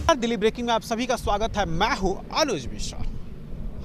Delhi breaking में आप सभी का स्वागत है। मैं हूं अनुज मिश्रा।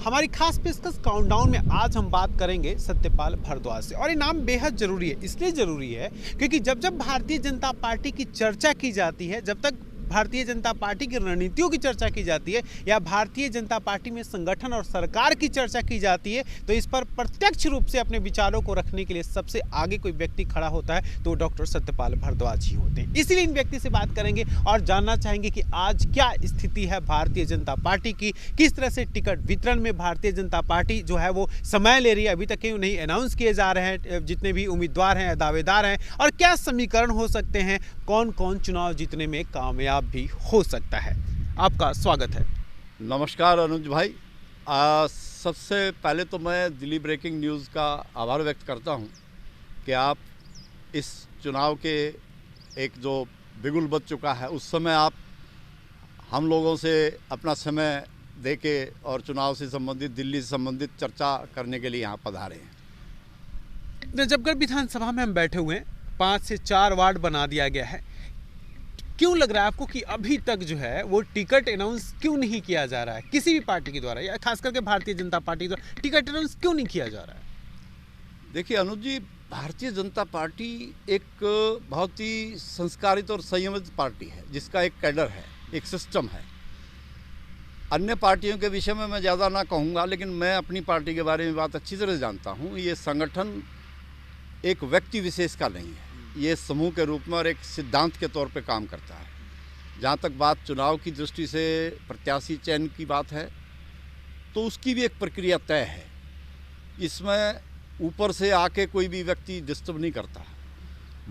हमारी खास पेशकश काउंटडाउन में आज हम बात करेंगे सत्यपाल भारद्वाज से। और ये नाम बेहद जरूरी है, इसलिए जरूरी है क्योंकि जब जब भारतीय जनता पार्टी की चर्चा की जाती है, जब तक भारतीय जनता पार्टी की रणनीतियों की चर्चा की जाती है या भारतीय जनता पार्टी में संगठन और सरकार की चर्चा की जाती है, तो इस पर प्रत्यक्ष रूप से अपने विचारों को रखने के लिए सबसे आगे कोई व्यक्ति खड़ा होता है तो डॉक्टर सत्यपाल भारद्वाज ही होते हैं। इसीलिए इन व्यक्ति से बात करेंगे और जानना चाहेंगे कि आज क्या स्थिति है भारतीय जनता पार्टी की, किस तरह से टिकट वितरण में भारतीय जनता पार्टी जो है वो समय ले रही है, अभी तक क्यों नहीं अनाउंस किए जा रहे हैं जितने भी उम्मीदवार हैं, दावेदार हैं, और क्या समीकरण हो सकते हैं, कौन कौन चुनाव जीतने में कामयाब भी हो सकता है। आपका स्वागत है। नमस्कार अनुज भाई। सबसे पहले तो मैं दिल्ली ब्रेकिंग न्यूज़ का आभार व्यक्त करता हूं कि आप इस चुनाव के एक जो बिगुल बज चुका है उस समय आप हम लोगों से अपना समय देके और चुनाव से संबंधित, दिल्ली से संबंधित चर्चा करने के लिए यहाँ पधारे हैं। नजफगढ़ विधानसभा में हम बैठे हुए हैं, 5 से 4 वार्ड बना दिया गया है। क्यों लग रहा है आपको कि अभी तक जो है वो टिकट अनाउंस क्यों नहीं किया जा रहा है किसी भी पार्टी के द्वारा, या खास करके भारतीय जनता पार्टी द्वारा टिकट अनाउंस क्यों नहीं किया जा रहा है? देखिए अनुज जी, भारतीय जनता पार्टी एक बहुत ही संस्कारित और संयमित पार्टी है जिसका एक कैडर है, एक सिस्टम है। अन्य पार्टियों के विषय में मैं ज़्यादा ना कहूँगा, लेकिन मैं अपनी पार्टी के बारे में बात अच्छी तरह जानता हूँ। ये संगठन एक व्यक्ति विशेष का नहीं है, ये समूह के रूप में और एक सिद्धांत के तौर पे काम करता है। जहाँ तक बात चुनाव की दृष्टि से प्रत्याशी चयन की बात है तो उसकी भी एक प्रक्रिया तय है। इसमें ऊपर से आके कोई भी व्यक्ति डिस्टर्ब नहीं करता।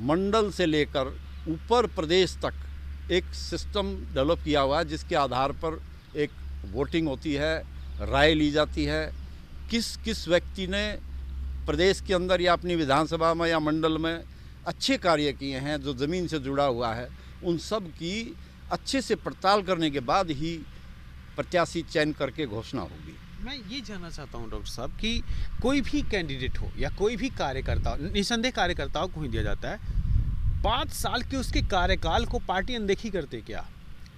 मंडल से लेकर ऊपर प्रदेश तक एक सिस्टम डेवलप किया हुआ है जिसके आधार पर एक वोटिंग होती है, राय ली जाती है, किस किस व्यक्ति ने प्रदेश के अंदर या अपनी विधानसभा में या मंडल में अच्छे कार्य किए हैं, जो ज़मीन से जुड़ा हुआ है, उन सब की अच्छे से पड़ताल करने के बाद ही प्रत्याशी चयन करके घोषणा होगी। मैं ये जानना चाहता हूँ डॉक्टर साहब कि कोई भी कैंडिडेट हो या कोई भी कार्यकर्ता, निसंदेह कार्यकर्ताओं को ही दिया जाता है, 5 साल के उसके कार्यकाल को पार्टी अनदेखी करते क्या?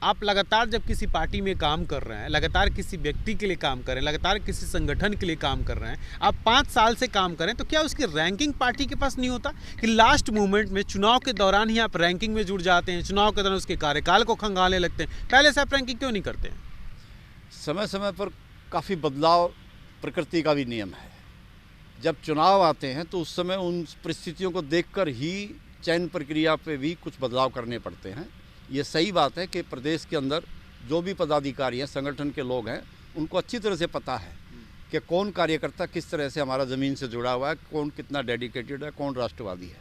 आप लगातार जब किसी पार्टी में काम कर रहे हैं, लगातार किसी व्यक्ति के लिए काम कर रहे हैं, लगातार किसी संगठन के लिए काम कर रहे हैं, आप 5 साल से काम करें तो क्या उसकी रैंकिंग पार्टी के पास नहीं होता कि लास्ट मोमेंट में चुनाव के दौरान ही आप रैंकिंग में जुड़ जाते हैं, चुनाव के दौरान उसके कार्यकाल को खंगालने लगते हैं? पहले से आप रैंकिंग क्यों नहीं करते हैं? समय समय पर काफ़ी बदलाव प्रकृति का भी नियम है। जब चुनाव आते हैं तो उस समय उन परिस्थितियों को देखकर ही चयन प्रक्रिया पे भी कुछ बदलाव करने पड़ते हैं। ये सही बात है कि प्रदेश के अंदर जो भी पदाधिकारी हैं, संगठन के लोग हैं, उनको अच्छी तरह से पता है कि कौन कार्यकर्ता किस तरह से हमारा ज़मीन से जुड़ा हुआ है, कौन कितना डेडिकेटेड है, कौन राष्ट्रवादी है।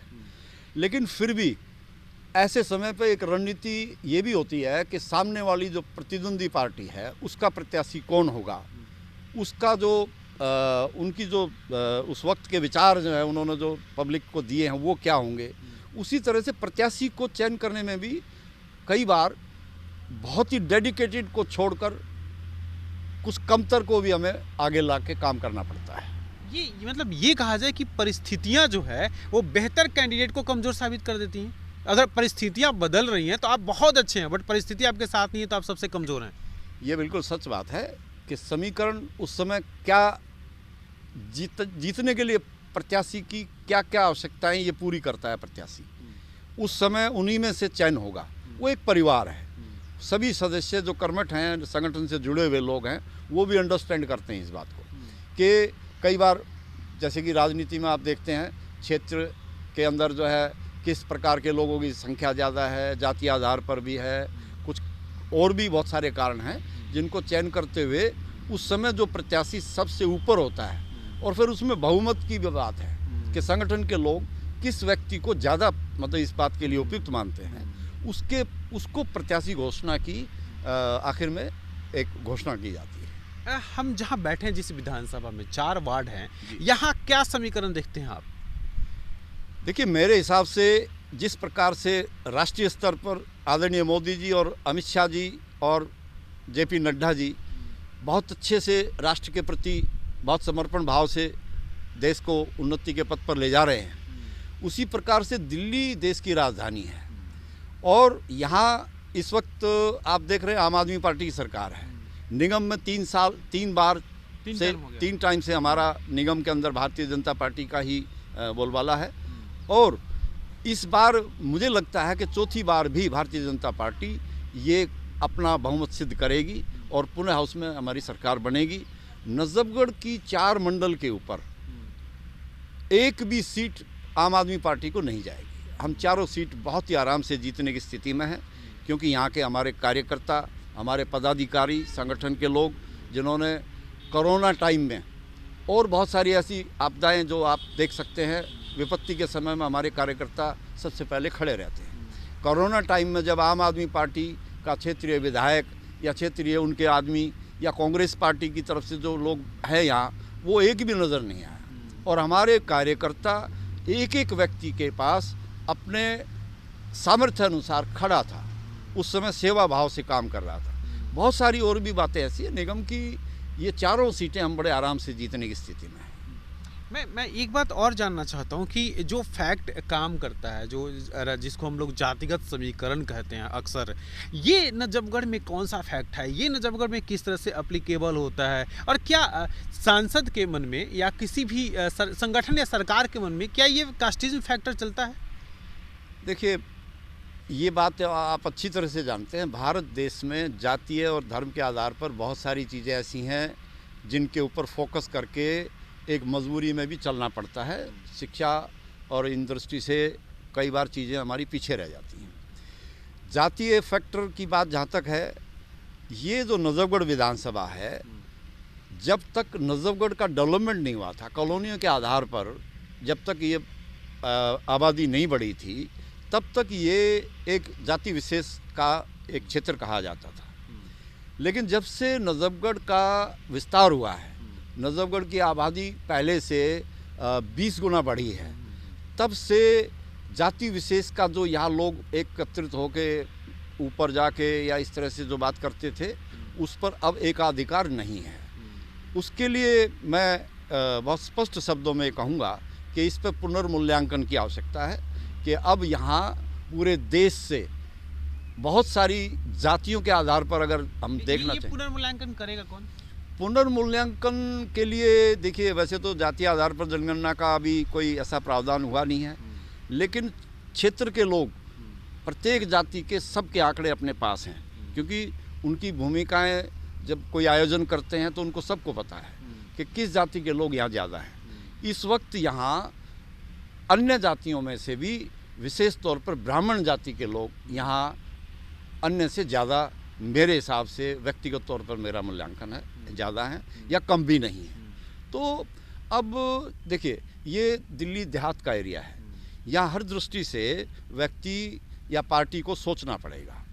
लेकिन फिर भी ऐसे समय पर एक रणनीति ये भी होती है कि सामने वाली जो प्रतिद्वंदी पार्टी है उसका प्रत्याशी कौन होगा, उसका जो उनकी जो उस वक्त के विचार जो है उन्होंने जो पब्लिक को दिए हैं वो क्या होंगे। उसी तरह से प्रत्याशी को चयन करने में भी कई बार बहुत ही डेडिकेटेड को छोड़कर कुछ कमतर को भी हमें आगे ला के काम करना पड़ता है। ये मतलब ये कहा जाए कि परिस्थितियां जो है वो बेहतर कैंडिडेट को कमज़ोर साबित कर देती हैं। अगर परिस्थितियां बदल रही हैं तो आप बहुत अच्छे हैं, बट परिस्थिति आपके साथ नहीं है तो आप सबसे कमज़ोर हैं। ये बिल्कुल सच बात है कि समीकरण उस समय क्या जीतने के लिए प्रत्याशी की क्या क्या आवश्यकताएं ये पूरी करता है प्रत्याशी, उस समय उन्हीं में से चयन होगा। वो एक परिवार है, सभी सदस्य जो कर्मठ हैं, संगठन से जुड़े हुए लोग हैं, वो भी अंडरस्टैंड करते हैं इस बात को कि कई बार जैसे कि राजनीति में आप देखते हैं क्षेत्र के अंदर जो है किस प्रकार के लोगों की संख्या ज़्यादा है, जातीय आधार पर भी है, कुछ और भी बहुत सारे कारण हैं जिनको चयन करते हुए उस समय जो प्रत्याशी सबसे ऊपर होता है, और फिर उसमें बहुमत की भी बात है कि संगठन के लोग किस व्यक्ति को ज़्यादा मतलब इस बात के लिए उपयुक्त मानते हैं, उसको प्रत्याशी घोषणा की आखिर में एक घोषणा की जाती है। हम जहां बैठे हैं जिस विधानसभा में 4 वार्ड हैं, यहाँ क्या समीकरण देखते हैं आप? देखिए, मेरे हिसाब से जिस प्रकार से राष्ट्रीय स्तर पर आदरणीय मोदी जी और अमित शाह जी और जेपी नड्डा जी बहुत अच्छे से राष्ट्र के प्रति बहुत समर्पण भाव से देश को उन्नति के पथ पर ले जा रहे हैं, उसी प्रकार से दिल्ली देश की राजधानी है और यहाँ इस वक्त आप देख रहे हैं आम आदमी पार्टी की सरकार है। निगम में 3 टाइम से हमारा निगम के अंदर भारतीय जनता पार्टी का ही बोलबाला है। और इस बार मुझे लगता है कि चौथी बार भी भारतीय जनता पार्टी ये अपना बहुमत सिद्ध करेगी और पुनः हाउस में हमारी सरकार बनेगी। नजफगढ़ की 4 मंडल के ऊपर एक भी सीट आम आदमी पार्टी को नहीं जाएगी। हम चारों सीट बहुत ही आराम से जीतने की स्थिति में हैं, क्योंकि यहाँ के हमारे कार्यकर्ता, हमारे पदाधिकारी, संगठन के लोग, जिन्होंने कोरोना टाइम में और बहुत सारी ऐसी आपदाएं जो आप देख सकते हैं, विपत्ति के समय में हमारे कार्यकर्ता सबसे पहले खड़े रहते हैं। कोरोना टाइम में जब आम आदमी पार्टी का क्षेत्रीय विधायक या क्षेत्रीय उनके आदमी या कांग्रेस पार्टी की तरफ से जो लोग हैं यहाँ, वो एक भी नज़र नहीं आया। और हमारे कार्यकर्ता एक एक व्यक्ति के पास अपने सामर्थ्य अनुसार खड़ा था, उस समय सेवा भाव से काम कर रहा था। बहुत सारी और भी बातें ऐसी है। निगम की ये चारों सीटें हम बड़े आराम से जीतने की स्थिति में हैं। मैं एक बात और जानना चाहता हूँ कि जो फैक्ट काम करता है, जिसको हम लोग जातिगत समीकरण कहते हैं अक्सर, ये नजफगढ़ में कौन सा फैक्ट है, ये नजफगढ़ में किस तरह से अप्लीकेबल होता है, और क्या सांसद के मन में या किसी भी संगठन या सरकार के मन में क्या ये कास्टिज्म फैक्टर चलता है? देखिए, ये बात आप अच्छी तरह से जानते हैं, भारत देश में जातीय और धर्म के आधार पर बहुत सारी चीज़ें ऐसी हैं जिनके ऊपर फोकस करके एक मजबूरी में भी चलना पड़ता है। शिक्षा और इन दृष्टि से कई बार चीज़ें हमारी पीछे रह जाती हैं। जातीय फैक्टर की बात जहाँ तक है, ये जो नजफगढ़ विधानसभा है, जब तक नजफगढ़ का डेवलपमेंट नहीं हुआ था, कॉलोनियों के आधार पर जब तक ये आबादी नहीं बढ़ी थी, तब तक ये एक जाति विशेष का एक क्षेत्र कहा जाता था। लेकिन जब से नजफगढ़ का विस्तार हुआ है, नजफगढ़ की आबादी पहले से 20 गुना बढ़ी है, तब से जाति विशेष का जो यहाँ लोग एकत्रित होके ऊपर जाके या इस तरह से जो बात करते थे, उस पर अब एकाधिकार नहीं है। उसके लिए मैं बहुत स्पष्ट शब्दों में कहूँगा कि इस पर पुनर्मूल्यांकन की आवश्यकता है कि अब यहाँ पूरे देश से बहुत सारी जातियों के आधार पर अगर हम देखना चाहें, पुनर्मूल्यांकन करेगा कौन? पुनर्मूल्यांकन के लिए देखिए, वैसे तो जातीय आधार पर जनगणना का अभी कोई ऐसा प्रावधान हुआ नहीं है, लेकिन क्षेत्र के लोग, प्रत्येक जाति के सबके आंकड़े अपने पास हैं, क्योंकि उनकी भूमिकाएं जब कोई आयोजन करते हैं तो उनको सबको पता है कि किस जाति के लोग यहाँ ज़्यादा हैं। इस वक्त यहाँ अन्य जातियों में से भी विशेष तौर पर ब्राह्मण जाति के लोग यहाँ अन्य से ज़्यादा, मेरे हिसाब से व्यक्तिगत तौर पर मेरा मूल्यांकन है, ज़्यादा हैं या कम भी नहीं है। तो अब देखिए, ये दिल्ली देहात का एरिया है, यहाँ हर दृष्टि से व्यक्ति या पार्टी को सोचना पड़ेगा,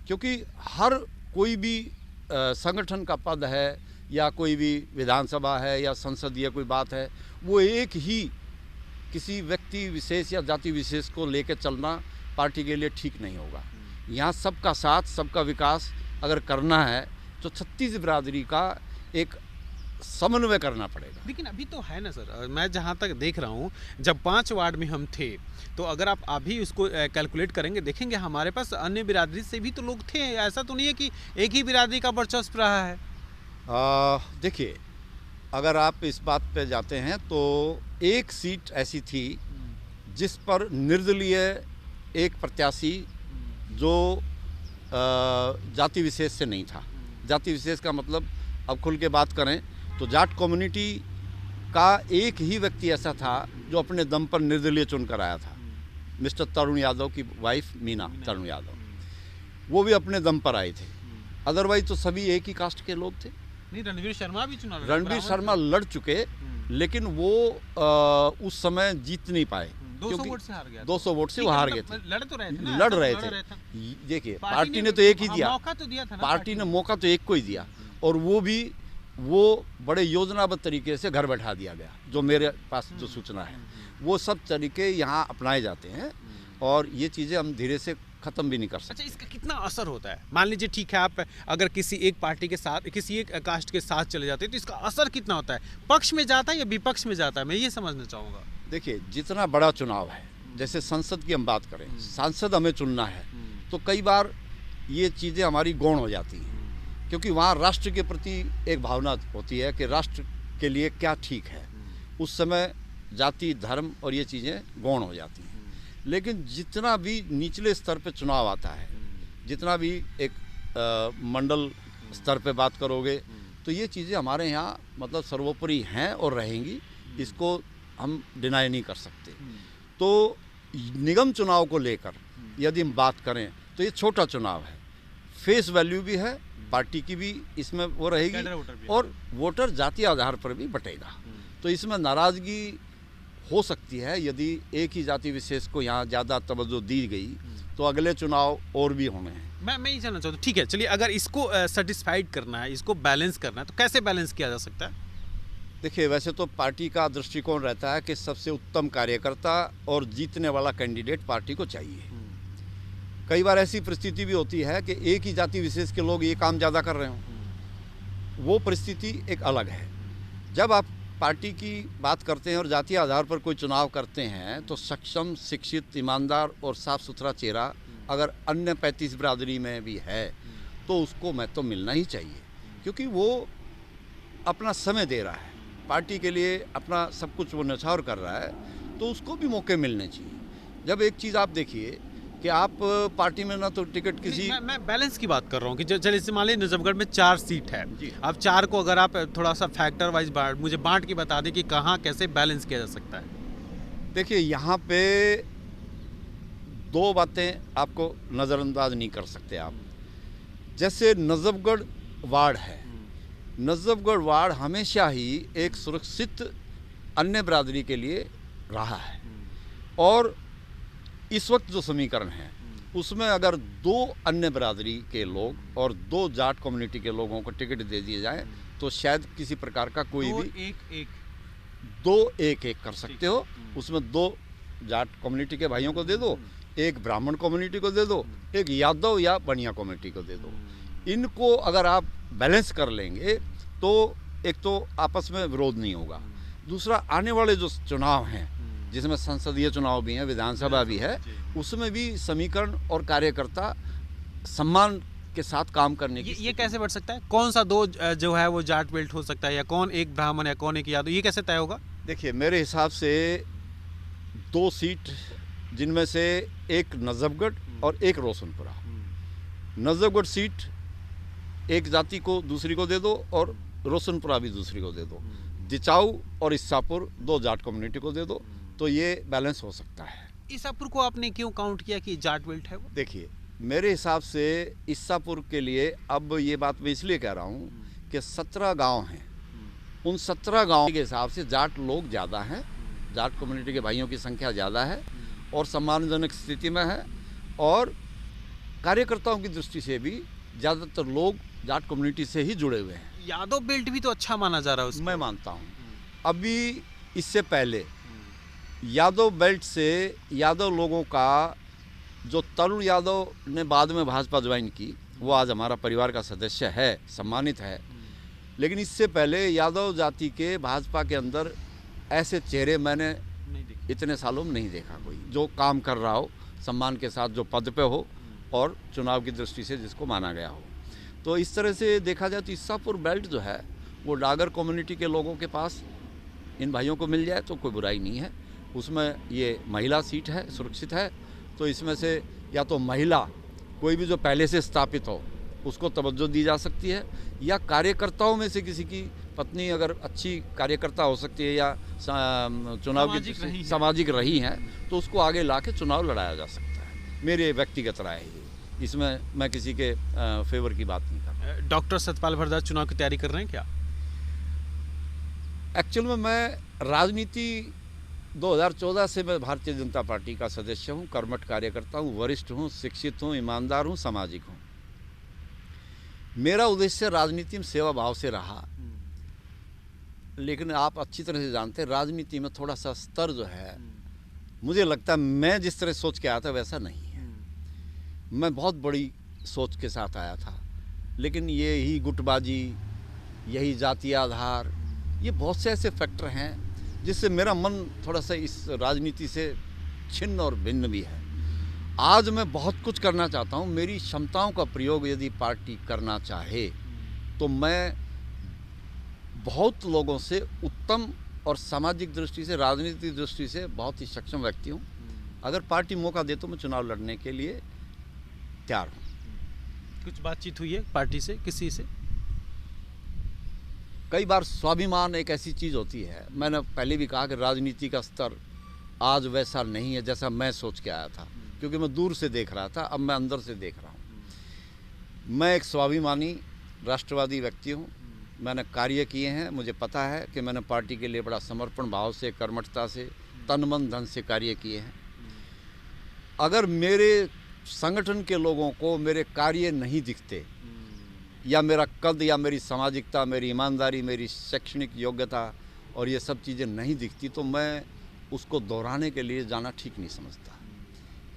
क्योंकि हर कोई भी संगठन का पद है या कोई भी विधानसभा है या संसदीय कोई बात है, वो एक ही किसी व्यक्ति विशेष या जाति विशेष को लेकर चलना पार्टी के लिए ठीक नहीं होगा। यहाँ सबका साथ, सबका विकास अगर करना है तो 36 बिरादरी का एक समन्वय करना पड़ेगा। लेकिन अभी तो है ना सर, मैं जहाँ तक देख रहा हूँ, जब 5 वार्ड में हम थे, तो अगर आप अभी उसको कैलकुलेट करेंगे, देखेंगे हमारे पास अन्य बिरादरी से भी तो लोग थे। ऐसा तो नहीं है कि एक ही बिरादरी का वर्चस्व रहा है। देखिए, अगर आप इस बात पे जाते हैं तो एक सीट ऐसी थी जिस पर निर्दलीय एक प्रत्याशी जो जाति विशेष से नहीं था। जाति विशेष का मतलब, अब खुल के बात करें तो जाट कम्युनिटी का एक ही व्यक्ति ऐसा था जो अपने दम पर निर्दलीय चुनकर आया था, मिस्टर तरुण यादव की वाइफ मीना तरुण यादव। वो भी अपने दम पर आए थे, अदरवाइज तो सभी एक ही कास्ट के लोग थे। नहीं, रणवीर शर्मा भी चुना, रणवीर शर्मा लड़ चुके, लेकिन वो उस समय जीत नहीं पाए, 200 वोट से हार गया। 200 वोट से वो हार गए थे। लड़ तो रहे थे ना, लड़ रहे थे। देखिए, पार्टी ने तो एक ही दिया, मौका तो दिया था ना, पार्टी ने मौका तो एक को ही दिया, और वो भी वो बड़े योजनाबद्ध तरीके से घर बैठा दिया गया। जो मेरे पास जो सूचना है, वो सब तरीके यहाँ अपनाए जाते हैं, और ये चीज़ें हम धीरे से ख़त्म भी नहीं कर सकते। अच्छा, इसका कितना असर होता है? मान लीजिए ठीक है, आप अगर किसी एक पार्टी के साथ, किसी एक कास्ट के साथ चले जाते हैं, तो इसका असर कितना होता है? पक्ष में जाता है या विपक्ष में जाता है? मैं ये समझना चाहूँगा। देखिए, जितना बड़ा चुनाव है, जैसे संसद की हम बात करें, सांसद हमें चुनना है, तो कई बार ये चीज़ें हमारी गौण हो जाती हैं, क्योंकि वहाँ राष्ट्र के प्रति एक भावना होती है कि राष्ट्र के लिए क्या ठीक है। उस समय जाति, धर्म और ये चीज़ें गौण हो जाती हैं। लेकिन जितना भी निचले स्तर पे चुनाव आता है, जितना भी एक मंडल स्तर पे बात करोगे, तो ये चीज़ें हमारे यहाँ मतलब सर्वोपरि हैं और रहेंगी, इसको हम डिनाई नहीं कर सकते। तो निगम चुनाव को लेकर यदि हम बात करें तो ये छोटा चुनाव है, फेस वैल्यू भी है, पार्टी की भी इसमें वो रहेगी और वोटर जाति आधार पर भी बटेगा। तो इसमें नाराज़गी हो सकती है यदि एक ही जाति विशेष को यहाँ ज़्यादा तवज्जो दी गई, तो अगले चुनाव और भी होने हैं। मैं ये जानना चाहता हूँ, ठीक है चलिए, अगर इसको सेटिस्फाइड करना है, इसको बैलेंस करना है, तो कैसे बैलेंस किया जा सकता है? देखिए, वैसे तो पार्टी का दृष्टिकोण रहता है कि सबसे उत्तम कार्यकर्ता और जीतने वाला कैंडिडेट पार्टी को चाहिए। कई बार ऐसी परिस्थिति भी होती है कि एक ही जाति विशेष के लोग ये काम ज़्यादा कर रहे हों, वो परिस्थिति एक अलग है। जब आप पार्टी की बात करते हैं और जातीय आधार पर कोई चुनाव करते हैं, तो सक्षम, शिक्षित, ईमानदार और साफ़ सुथरा चेहरा अगर अन्य 35 बिरादरी में भी है तो उसको महत्व तो मिलना ही चाहिए, क्योंकि वो अपना समय दे रहा है पार्टी के लिए, अपना सब कुछ वो न्यौछावर कर रहा है, तो उसको भी मौके मिलने चाहिए। जब एक चीज़ आप देखिए कि आप पार्टी में ना तो टिकट किसी, मैं बैलेंस की बात कर रहा हूँ कि जैसे मान लीजिए नजफगढ़ में 4 सीट है, अब 4 को अगर आप थोड़ा सा फैक्टर वाइज मुझे बांट के बता दें कि कहाँ कैसे बैलेंस किया जा सकता है। देखिए यहाँ पे 2 बातें आपको नज़रअंदाज नहीं कर सकते आप। जैसे नजफगढ़ वार्ड है, नजफगढ़ वार्ड हमेशा ही एक सुरक्षित अन्य बिरादरी के लिए रहा है, और इस वक्त जो समीकरण है उसमें अगर 2 अन्य बिरादरी के लोग और 2 जाट कम्युनिटी के लोगों को टिकट दे दिए जाए तो शायद किसी प्रकार का कोई भी दो एक कर सकते हो। उसमें 2 जाट कम्युनिटी के भाइयों को दे दो, एक ब्राह्मण कम्युनिटी को दे दो, एक यादव या बनिया कम्युनिटी को दे दो। इनको अगर आप बैलेंस कर लेंगे तो एक तो आपस में विरोध नहीं होगा, दूसरा आने वाले जो चुनाव हैं जिसमें संसदीय चुनाव भी हैं, विधानसभा भी है, उसमें भी समीकरण और कार्यकर्ता सम्मान के साथ काम करने की। ये कैसे बढ़ सकता है? कौन सा 2 जो है वो जाट बेल्ट हो सकता है, या कौन एक ब्राह्मण या कौन एक यादव, ये कैसे तय होगा? देखिए मेरे हिसाब से 2 सीट, जिनमें से एक नजफगढ़ और एक रोशनपुरा। नजफगढ़ सीट एक जाति को दूसरी को दे दो और रोशनपुरा भी दूसरी को दे दो। दिचाऊ और इस्सापुर 2 जाट कम्युनिटी को दे दो, तो ये बैलेंस हो सकता है। इस्सापुर को आपने क्यों काउंट किया कि जाट बेल्ट है वो? देखिए मेरे हिसाब से इस्सापुर के लिए, अब ये बात मैं इसलिए कह रहा हूँ कि 17 गांव हैं, उन 17 गांव के हिसाब से जाट लोग ज़्यादा हैं, जाट कम्युनिटी के भाइयों की संख्या ज़्यादा है और सम्मानजनक स्थिति में है, और कार्यकर्ताओं की दृष्टि से भी ज़्यादातर लोग जाट कम्युनिटी से ही जुड़े हुए हैं। यादव बेल्ट भी तो अच्छा माना जा रहा है उसको। मैं मानता हूँ। अभी इससे पहले यादव बेल्ट से यादव लोगों का, जो तरुण यादव ने बाद में भाजपा ज्वाइन की, वो आज हमारा परिवार का सदस्य है, सम्मानित है, लेकिन इससे पहले यादव जाति के भाजपा के अंदर ऐसे चेहरे मैंने इतने सालों में नहीं देखा कोई जो काम कर रहा हो, सम्मान के साथ जो पद पे हो और चुनाव की दृष्टि से जिसको माना गया हो। तो इस तरह से देखा जाए तो इस्सापुर बेल्ट जो है वो डागर कम्युनिटी के लोगों के पास इन भाइयों को मिल जाए तो कोई बुराई नहीं है। उसमें ये महिला सीट है, सुरक्षित है, तो इसमें से या तो महिला कोई भी जो पहले से स्थापित हो उसको तवज्जो दी जा सकती है, या कार्यकर्ताओं में से किसी की पत्नी अगर अच्छी कार्यकर्ता हो सकती है या चुनाव की सामाजिक रही हैं तो उसको आगे ला के चुनाव लड़ाया जा सकता है। मेरे व्यक्तिगत राय है, इसमें मैं किसी के फेवर की बात नहीं कर रहा। डॉक्टर सत्यपाल भारद्वाज चुनाव की तैयारी कर रहे हैं क्या? एक्चुअल में मैं राजनीति 2014 से मैं भारतीय जनता पार्टी का सदस्य हूँ, कर्मठ कार्यकर्ता हूँ, वरिष्ठ हूँ, शिक्षित हूँ, ईमानदार हूँ, सामाजिक हूँ। मेरा उद्देश्य राजनीति में सेवा भाव से रहा, लेकिन आप अच्छी तरह से जानते हैं राजनीति में थोड़ा सा स्तर जो है, मुझे लगता है मैं जिस तरह सोच के आया था वैसा नहीं है। मैं बहुत बड़ी सोच के साथ आया था, लेकिन ये ही गुटबाजी, यही जातीय आधार, ये बहुत से ऐसे फैक्टर हैं जिससे मेरा मन थोड़ा सा इस राजनीति से छिन्न और भिन्न भी है। आज मैं बहुत कुछ करना चाहता हूँ। मेरी क्षमताओं का प्रयोग यदि पार्टी करना चाहे तो मैं बहुत लोगों से उत्तम और सामाजिक दृष्टि से, राजनीतिक दृष्टि से बहुत ही सक्षम व्यक्ति हूँ। अगर पार्टी मौका दे तो मैं चुनाव लड़ने के लिए तैयार हूँ। कुछ बातचीत हुई है पार्टी से, किसी से? कई बार स्वाभिमान एक ऐसी चीज़ होती है, मैंने पहले भी कहा कि राजनीति का स्तर आज वैसा नहीं है जैसा मैं सोच के आया था, क्योंकि मैं दूर से देख रहा था, अब मैं अंदर से देख रहा हूँ। मैं एक स्वाभिमानी राष्ट्रवादी व्यक्ति हूँ। मैंने कार्य किए हैं, मुझे पता है कि मैंने पार्टी के लिए बड़ा समर्पण भाव से, कर्मठता से, तन मन धन से कार्य किए हैं। अगर मेरे संगठन के लोगों को मेरे कार्य नहीं दिखते, या मेरा कद, या मेरी सामाजिकता, मेरी ईमानदारी, मेरी शैक्षणिक योग्यता और ये सब चीज़ें नहीं दिखती, तो मैं उसको दोहराने के लिए जाना ठीक नहीं समझता।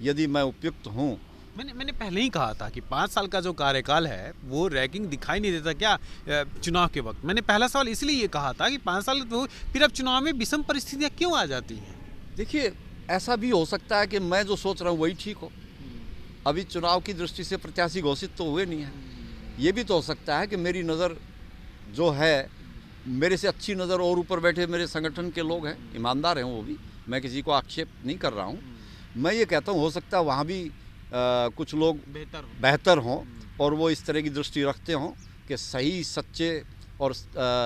यदि मैं उपयुक्त हूँ, मैंने पहले ही कहा था कि 5 साल का जो कार्यकाल है वो रैंकिंग दिखाई नहीं देता क्या चुनाव के वक्त? मैंने पहला सवाल इसलिए ये कहा था कि 5 साल तो फिर अब चुनाव में विषम परिस्थितियाँ क्यों आ जाती हैं? देखिए, ऐसा भी हो सकता है कि मैं जो सोच रहा हूँ वही ठीक हो। अभी चुनाव की दृष्टि से प्रत्याशी घोषित तो हुए नहीं है। ये भी तो हो सकता है कि मेरी नज़र जो है, मेरे से अच्छी नज़र और ऊपर बैठे मेरे संगठन के लोग हैं, ईमानदार हैं वो भी, मैं किसी को आक्षेप नहीं कर रहा हूँ। मैं ये कहता हूँ हो सकता है वहाँ भी कुछ लोग बेहतर हों और वो इस तरह की दृष्टि रखते हों कि सही, सच्चे और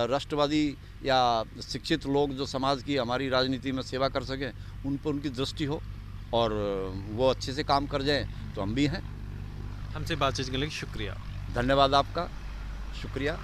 राष्ट्रवादी या शिक्षित लोग जो समाज की, हमारी राजनीति में सेवा कर सकें, उन पर उनकी दृष्टि हो और वो अच्छे से काम कर जाएं, तो हम भी हैं। हमसे बातचीत करने के लिए शुक्रिया। धन्यवाद आपका, शुक्रिया।